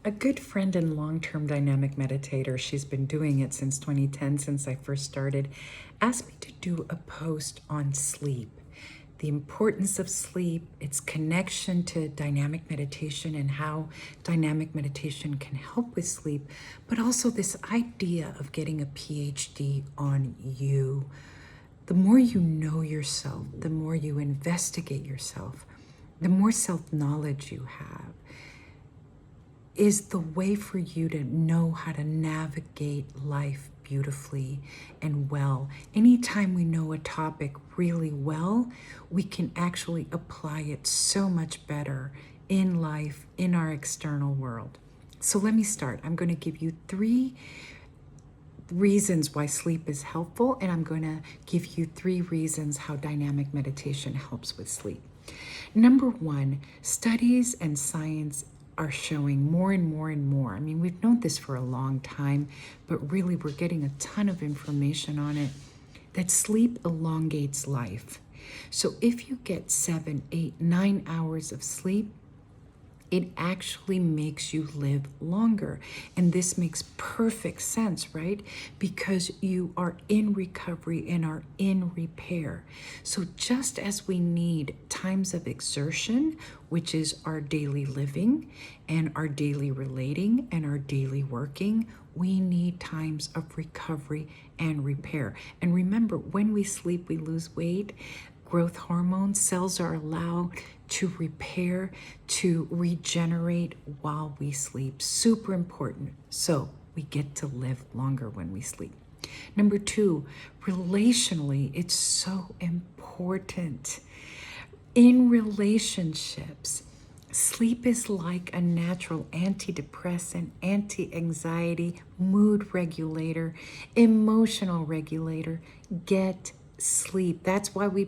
A good friend and long-term dynamic meditator, she's been doing it since 2010, since I first started, asked me to do a post on sleep, the importance of sleep, its connection to dynamic meditation and how dynamic meditation can help with sleep, but also this idea of getting a PhD on you. The more you know yourself, the more you investigate yourself, the more self-knowledge you have, is the way for you to know how to navigate life beautifully and well. Anytime we know a topic really well, we can actually apply it so much better in life, in our external world. So let me start. I'm going to give you 3 reasons why sleep is helpful, and I'm going to give you 3 reasons how dynamic meditation helps with sleep. Number 1, studies and science are showing more and more and more. I mean, we've known this for a long time, but really we're getting a ton of information on it, that sleep elongates life. So if you get 7, 8, 9 hours of sleep, it actually makes you live longer. And this makes perfect sense, right? Because you are in recovery and are in repair. So just as we need times of exertion, which is our daily living and our daily relating and our daily working, we need times of recovery and repair. And remember, when we sleep, we lose weight. Growth hormones, cells are allowed to repair, to regenerate while we sleep. Super important. So we get to live longer when we sleep. Number 2, relationally, it's so important. In relationships, sleep is like a natural antidepressant, anti-anxiety, mood regulator, emotional regulator. Get sleep. That's why we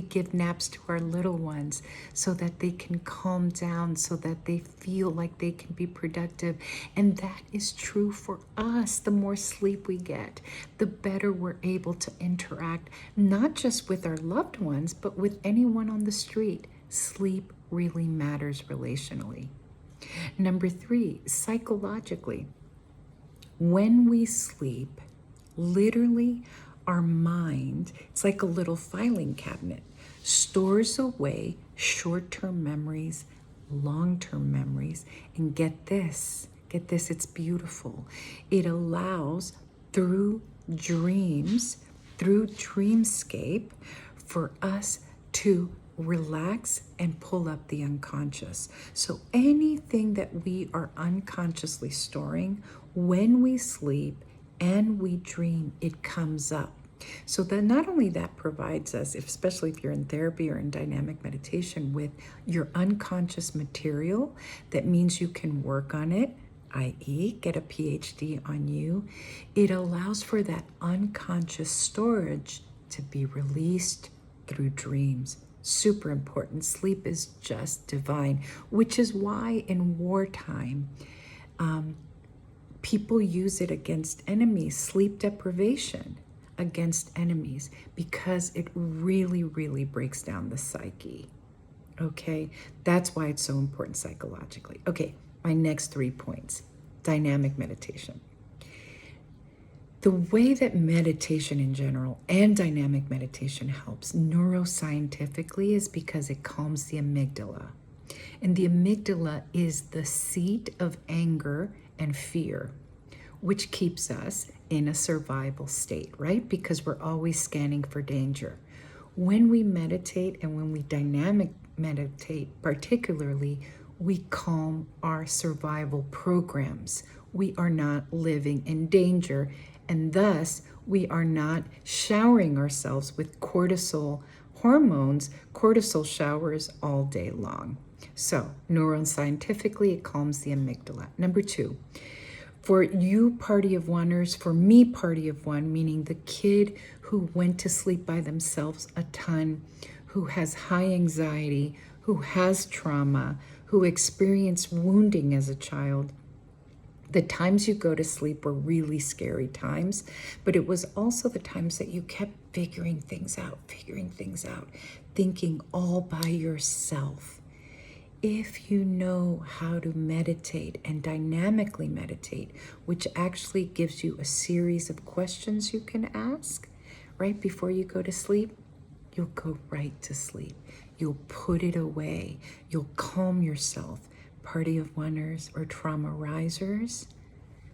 give naps to our little ones, so that they can calm down, so that they feel like they can be productive. And that is true for us. The more sleep we get, the better we're able to interact, not just with our loved ones, but with anyone on the street. Sleep really matters relationally. Number 3, psychologically. When we sleep, literally, our mind, it's like a little filing cabinet, stores away short-term memories, long-term memories, and get this, it's beautiful. It allows through dreams, through dreamscape, for us to relax and pull up the unconscious. So anything that we are unconsciously storing, when we sleep and we dream, it comes up. So then not only that provides us, especially if you're in therapy or in dynamic meditation, with your unconscious material, that means you can work on it, i.e. get a PhD on you. It allows for that unconscious storage to be released through dreams. Super important. Sleep is just divine, which is why in wartime, people use it against enemies, sleep deprivation against enemies, because it really, really breaks down the psyche. Okay, that's why it's so important psychologically. Okay, my next 3 points. Dynamic meditation. The way that meditation in general and dynamic meditation helps neuroscientifically is because it calms the amygdala. And the amygdala is the seat of anger and fear, which keeps us in a survival state, right? Because we're always scanning for danger. When we meditate and when we dynamic meditate particularly, we calm our survival programs. We are not living in danger, and thus we are not showering ourselves with cortisol hormones, cortisol showers all day long. So neuroscientifically, it calms the amygdala. Number 2, for you party of oneers, for me party of one, meaning the kid who went to sleep by themselves a ton, who has high anxiety, who has trauma, who experienced wounding as a child, the times you go to sleep were really scary times, but it was also the times that you kept figuring things out, thinking all by yourself. if you know how to meditate and dynamically meditate, which actually gives you a series of questions you can ask right before you go to sleep, you'll go right to sleep. You'll put it away. You'll calm yourself. Party of oners or trauma risers.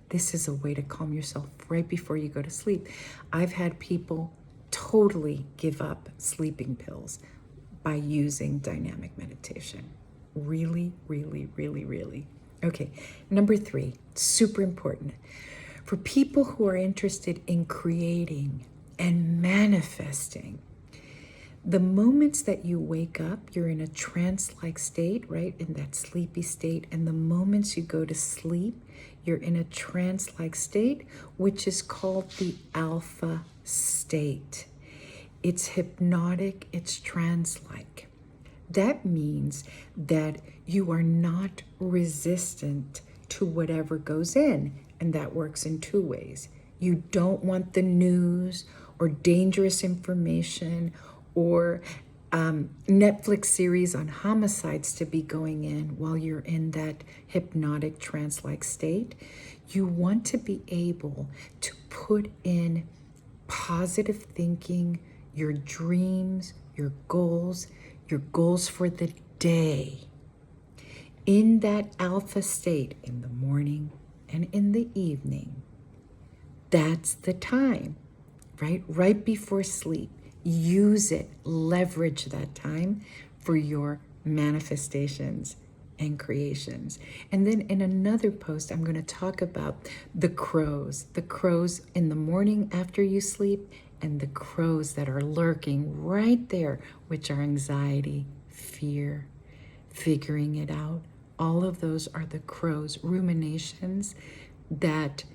This is a way to calm yourself right before you go to sleep. I've had people totally give up sleeping pills by using dynamic meditation. Really, really, really, really. Okay, number 3, super important. For people who are interested in creating and manifesting, the moments that you wake up, you're in a trance-like state, right? In that sleepy state. And the moments you go to sleep, you're in a trance-like state, which is called the alpha state. It's hypnotic, it's trance-like. That means that you are not resistant to whatever goes in, and that works in 2 ways. You don't want the news or dangerous information or Netflix series on homicides to be going in while you're in that hypnotic trance-like state. You want to be able to put in positive thinking, your dreams, your goals for the day. In that alpha state, in the morning and in the evening, that's the time, right? Right before sleep. Use it, leverage that time for your manifestations and creations. And then in another post, I'm going to talk about the crows in the morning after you sleep, and the crows that are lurking right there, which are anxiety, fear, figuring it out. All of those are the crows, ruminations that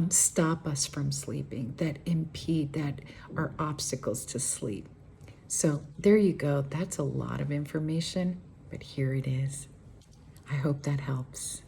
stop us from sleeping, that impede, that are obstacles to sleep. So there you go. That's a lot of information, but here it is. I hope that helps.